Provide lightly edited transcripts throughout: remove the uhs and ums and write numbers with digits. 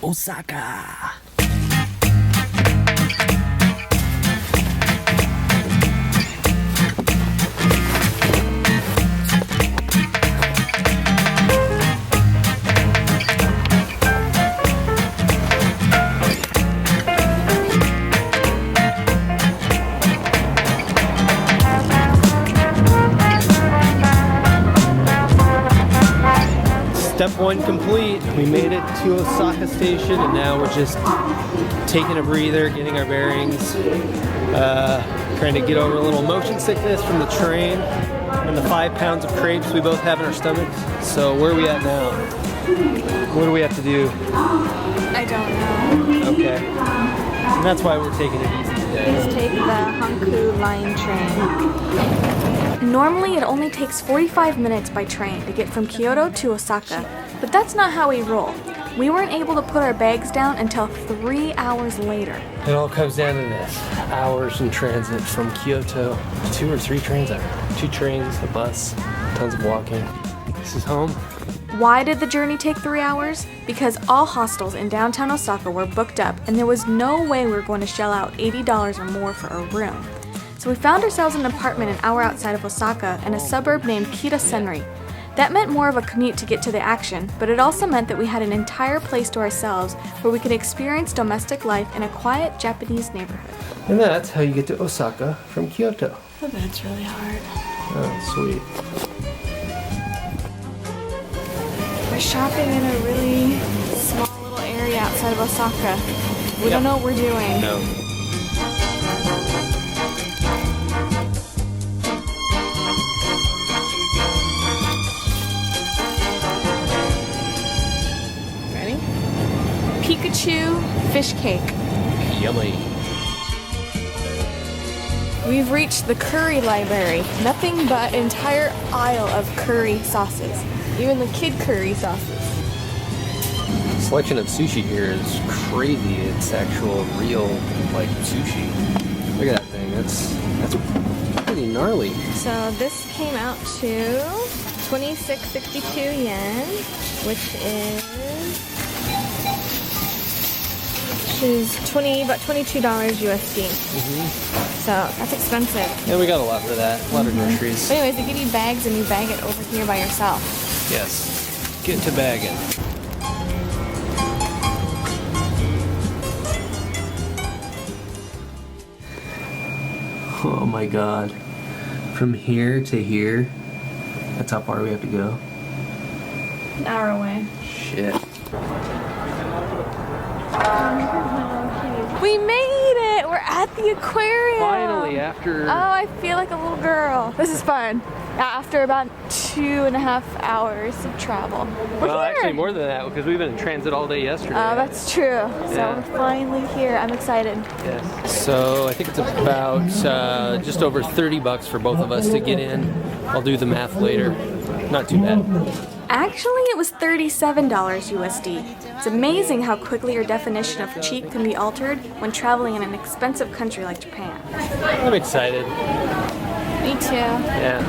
Osaka. Step one complete. We made it to Osaka Station and now we're just taking a breather, getting our bearings, trying to get over a little motion sickness from the train and the 5 pounds of crepes we both have in our stomachs. So where are we at now? What do we have to do? I don't know. Okay. And that's why we're taking it easy today. Let's take the Hankou Line train. Normally it only takes 45 minutes by train to get from Kyoto to Osaka, but that's not how we roll. We weren't able to put our bags down until 3 hours later. It all comes down to this. Hours in transit from Kyoto. 2 or 3 trains out. 2 trains, a bus, tons of walking. This is home. Why did the journey take 3 hours? Because all hostels in downtown Osaka were booked up and there was no way we were going to shell out $80 or more for a room. So we found ourselves in an apartment an hour outside of Osaka in a suburb named Kita-senri. That meant more of a commute to get to the action, but it also meant that we had an entire place to ourselves where we could experience domestic life in a quiet Japanese neighborhood. And that's how you get to Osaka from Kyoto. Oh, that's really hard. Oh, sweet. We're shopping in a really small little area outside of Osaka. We don't know what we're doing. No. Pikachu fish cake. Yummy. We've reached the curry library. Nothing but an entire aisle of curry sauces. Even the kid curry sauces. The selection of sushi here is crazy. It's actual real like sushi. Look at that thing. That's pretty gnarly. So this came out to 26.62 yen, which is about $22 USD. So that's expensive. Yeah, we got a lot for that. A lot of groceries. But anyways, they give you bags and you bag it over here by yourself. Yes. Get to bagging. Oh my god. From here to here, that's how far we have to go. An hour away. Shit. We made it! We're at the aquarium! Finally, after... Oh, I feel like a little girl. This is fun. After about 2.5 hours of travel. We're Well, here. actually more than that because we've been in transit all day yesterday. Oh, that's true. So Yeah. we're finally here. I'm excited. Yes. So I think it's about just over $30 for both of us to get in. I'll do the math later. Not too bad. Actually, it was $37 USD. It's amazing how quickly your definition of cheap can be altered when traveling in an expensive country like Japan. I'm excited. Me too. Yeah.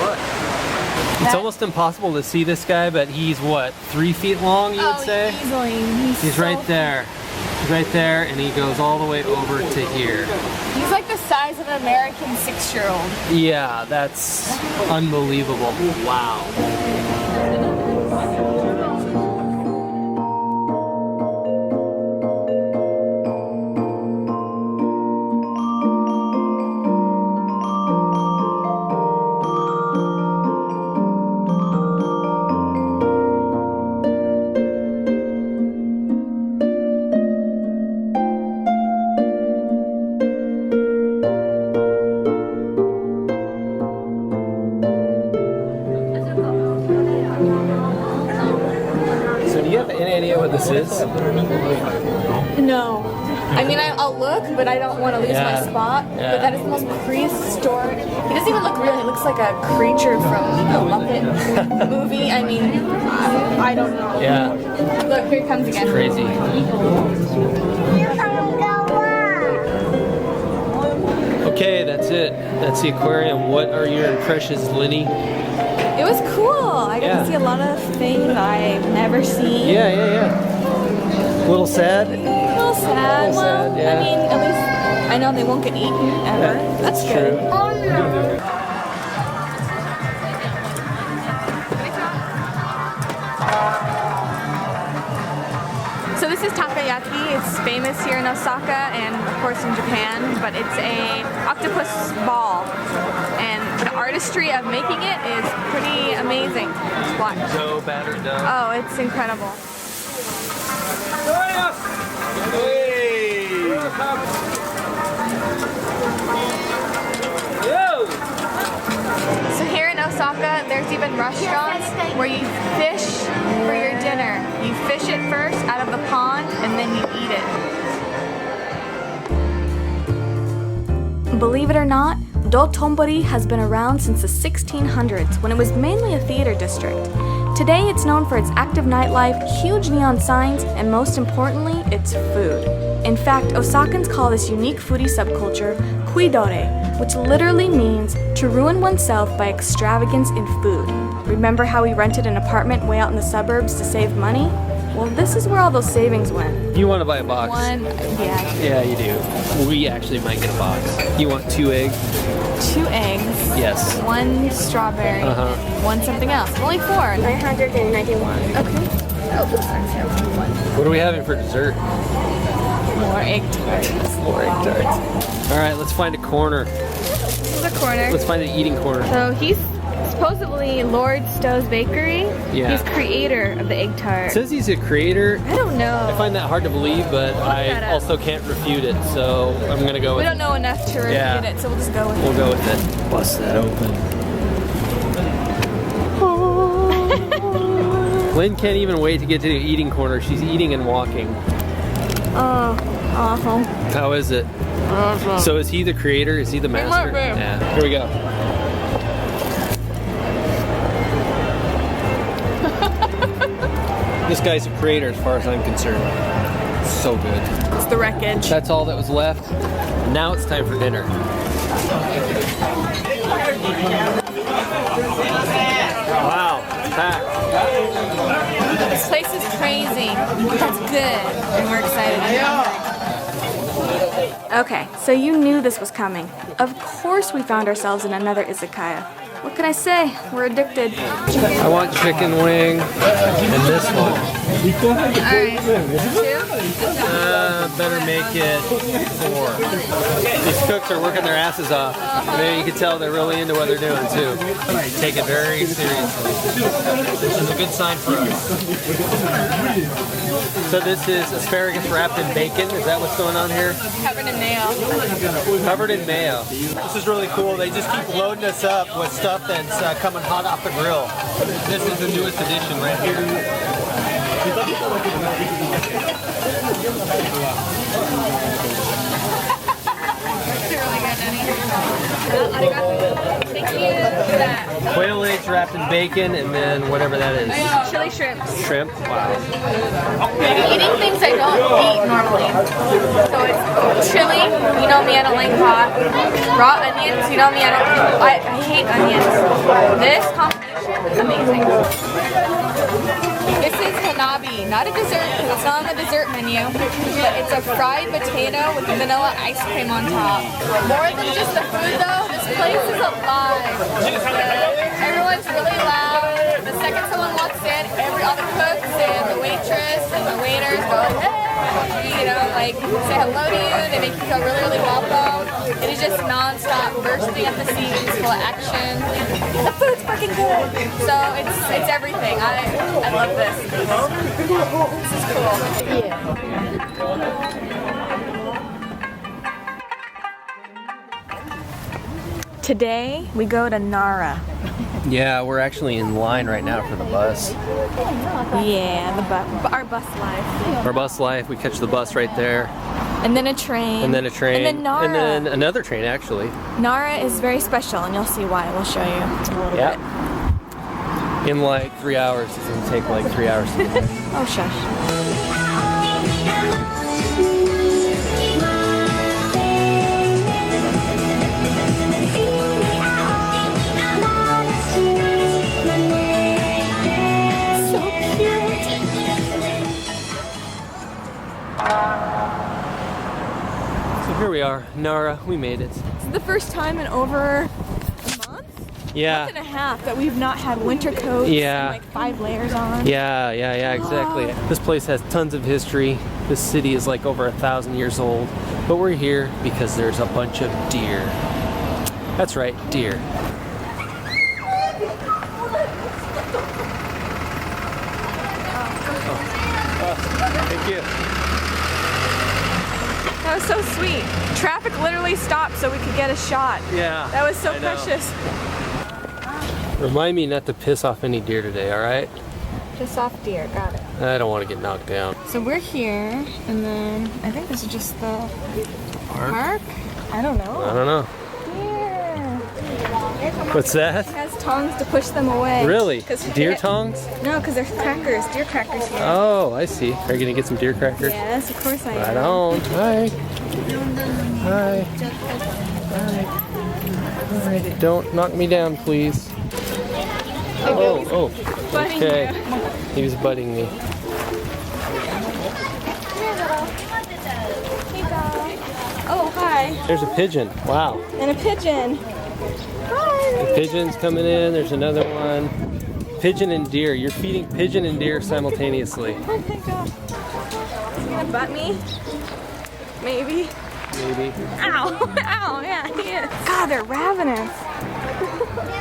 What? It's almost impossible to see this guy, but he's what, 3 feet long, you would say? Easily. He's so right there. He's right there, and he goes all the way over to here. He's like the size of an American 6-year-old. Yeah, that's unbelievable. Wow. Any idea what this is? No. I mean, I'll look, but I don't want to lose my spot. Yeah. But that is the most prehistoric. He doesn't even look real. He looks like a creature from the Muppet movie. I mean, I don't know. Yeah. Look, here it comes again. It's crazy. Okay, that's it. That's the aquarium. What are your impressions, Linny? It was cool. I got to see a lot of things I've never seen. Yeah. A little sad? A little sad. Well, yeah. I mean, at least I know they won't get eaten ever. That's good. True. Oh, no. So this is takoyaki. It's famous here in Osaka and of course in Japan, but it's a octopus ball. And the artistry of making it is pretty amazing. Just watch. So battered up. Oh, it's incredible. So here in Osaka, there's even restaurants where you fish for your dinner. You fish it first out of the pond and then you eat it. Believe it or not, Dontonburi has been around since the 1600s when it was mainly a theater district. Today it's known for its active nightlife, huge neon signs, and most importantly, its food. In fact, Osakans call this unique foodie subculture kuidore, which literally means to ruin oneself by extravagance in food. Remember how we rented an apartment way out in the suburbs to save money? Well, this is where all those savings went. You want to buy a box? Yeah. Yeah, you do. We actually might get a box. You want 2 eggs? 2 eggs. Yes. 1 strawberry. Uh-huh. 1 something else. Only 4. 991. Okay. What are we having for dessert? More egg tarts. More egg tarts. All right, let's find a corner. This is a corner. Let's find an eating corner. So he's supposedly Lord Stowe's Bakery. Yeah. He's creator of the egg tart. It says he's a creator. I don't know. I find that hard to believe, but I also can't refute it, so I'm gonna go with it. We don't know enough to refute it, so we'll just go with it. We'll go with it. Bust that open. Lynn can't even wait to get to the eating corner. She's eating and walking. Oh, awful. How is it? Awful. So is he the creator? Is he the master? Yeah. Here we go. This guy's a creator as far as I'm concerned. So good. It's the wreckage. That's all that was left. Now it's time for dinner. Wow, packed. This place is crazy. That's good. And we're excited. Okay, so you knew this was coming. Of course we found ourselves in another izakaya. What can I say? We're addicted. I want chicken wing and this one. Alright. 2? Better make it 4. These cooks are working their asses off. Maybe you can tell they're really into what they're doing too. Take it very seriously. This is a good sign for us. So this is asparagus wrapped in bacon. Is that what's going on here? Covered in mayo. Covered in mayo. This is really cool. They just keep loading us up with stuff that's coming hot off the grill. This is the newest addition right here. Thank you for that. Quail eggs wrapped in bacon and then whatever that is. Chili shrimp. Shrimp? Wow. Eating things I don't eat normally. So it's chili, you know me, I don't like hot. Raw onions, you know me, I hate onions. This combination is amazing. This is hanabi, not a dessert because it's not on the dessert menu, but it's a fried potato with vanilla ice cream on top. More than just the food though, this place is alive. Everyone's really loud. The second someone walks in, all the cooks and the waitress and the waiters go, hey, you know, like say hello to you. They make you feel really, really welcome. It is just non-stop bursting at the seams, full of action. The food's freaking good. So it's everything. I love this. This is cool. Yeah. Today we go to Nara. Yeah, we're actually in line right now for the bus. Yeah, our bus life. Our bus life, we catch the bus right there. And then a train. And then a train. And then Nara. And then another train, actually. Nara is very special, and you'll see why. We'll show you a little bit. In like 3 hours. It's going to take like 3 hours to get there. Oh, shush. here we are, Nara. We made it. This is the first time in over a month? Yeah. Month and a half that we've not had winter coats Yeah. and like 5 layers on. Yeah, exactly. This place has tons of history. This city is like over 1,000 years old. But we're here because there's a bunch of deer. That's right, deer. Thank you. That was so sweet. Traffic literally stopped so we could get a shot. Yeah. That was so I know. precious. Remind me not to piss off any deer today, all right? Just off deer, got it. I don't want to get knocked down. So we're here, and then I think this is just the park? I don't know. I don't know. Deer. What's that? It has tongs to push them away. Really? 'Cause Deer they- tongs? No, because there's crackers, deer crackers here. Oh, I see. Are you gonna get some deer crackers? Yes, of course I am. Right on. Hi. Hi. Hi. Don't knock me down, please. Oh. Butting Okay. you. He was butting me. Oh, hi. There's a pigeon. Wow. And a pigeon. Hi. The pigeon's coming in. There's another one. Pigeon and deer. You're feeding pigeon and deer simultaneously. Oh my god. Is he gonna butt me? Maybe. Maybe. Ow. Ow, yeah, he is. God, they're ravenous.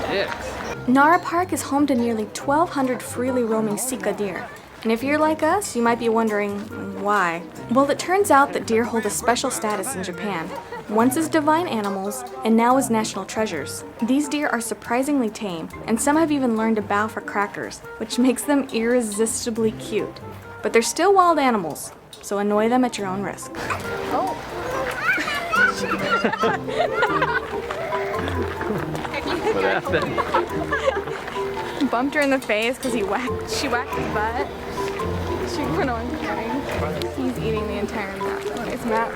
Dicks. Nara Park is home to nearly 1,200 freely roaming Sika deer. And if you're like us, you might be wondering why. Well, it turns out that deer hold a special status in Japan, once as divine animals and now as national treasures. These deer are surprisingly tame, and some have even learned to bow for crackers, which makes them irresistibly cute. But they're still wild animals, so annoy them at your own risk. Oh. What happened? Bumped her in the face because she whacked his butt. She went on cutting. He's eating the entire map. Nice map.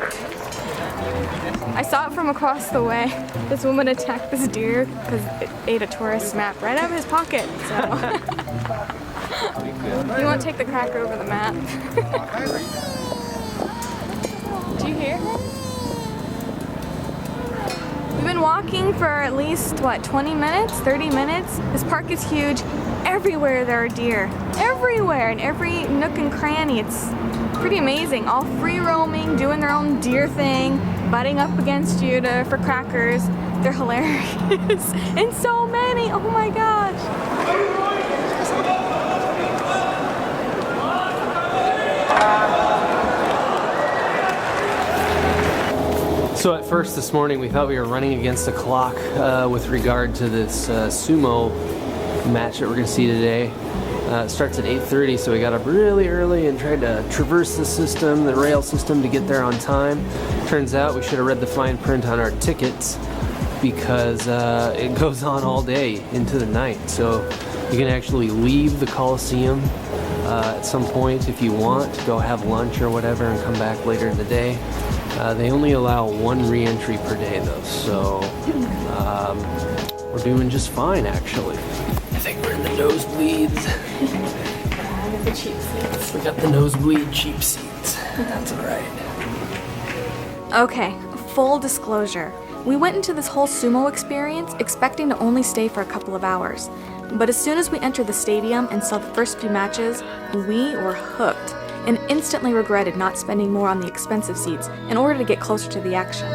I saw it from across the way. This woman attacked this deer because it ate a tourist map right out of his pocket. So he won't take the cracker over the map. Do you hear her? We've been walking for at least, 20 minutes, 30 minutes? This park is huge. Everywhere there are deer. Everywhere, in every nook and cranny. It's pretty amazing. All free roaming, doing their own deer thing, butting up against you for crackers. They're hilarious. And so many, oh my gosh. So at first this morning we thought we were running against the clock with regard to this sumo match that we're going to see today. It starts at 8:30, so we got up really early and tried to traverse the system, the rail system, to get there on time. Turns out we should have read the fine print on our tickets because it goes on all day into the night. So you can actually leave the Coliseum at some point if you want, go have lunch or whatever and come back later in the day. They only allow 1 re-entry per day though, so we're doing just fine actually. I think we're in the nosebleeds. The cheap seats. We got the nosebleed cheap seats. That's alright. Okay, full disclosure. We went into this whole sumo experience expecting to only stay for a couple of hours. But as soon as we entered the stadium and saw the first few matches, we were hooked and instantly regretted not spending more on the expensive seats in order to get closer to the action.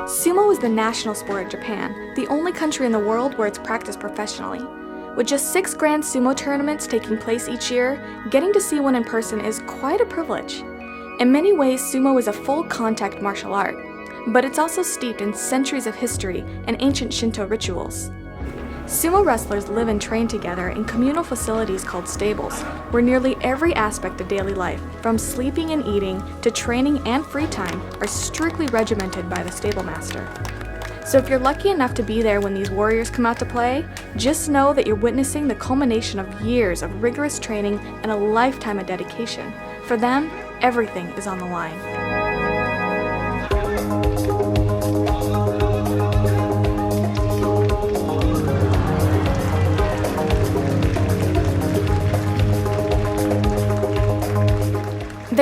Sumo is the national sport of Japan, the only country in the world where it's practiced professionally. With just 6 grand sumo tournaments taking place each year, getting to see one in person is quite a privilege. In many ways, sumo is a full contact martial art, but it's also steeped in centuries of history and ancient Shinto rituals. Sumo wrestlers live and train together in communal facilities called stables, where nearly every aspect of daily life, from sleeping and eating to training and free time, are strictly regimented by the stable master. So if you're lucky enough to be there when these warriors come out to play, just know that you're witnessing the culmination of years of rigorous training and a lifetime of dedication. For them, everything is on the line.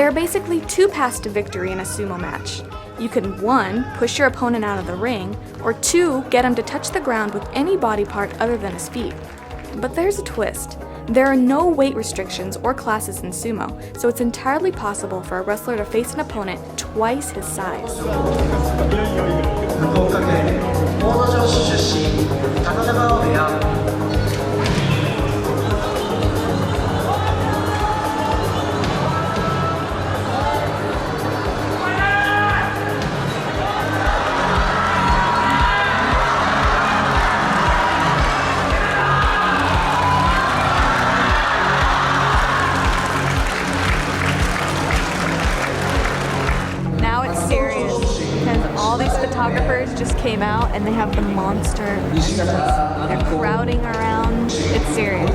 There are basically two paths to victory in a sumo match. You can 1. Push your opponent out of the ring, or 2. Get him to touch the ground with any body part other than his feet. But there's a twist. There are no weight restrictions or classes in sumo, so it's entirely possible for a wrestler to face an opponent twice his size. Photographers just came out and they have the monster. They're crowding around. It's serious.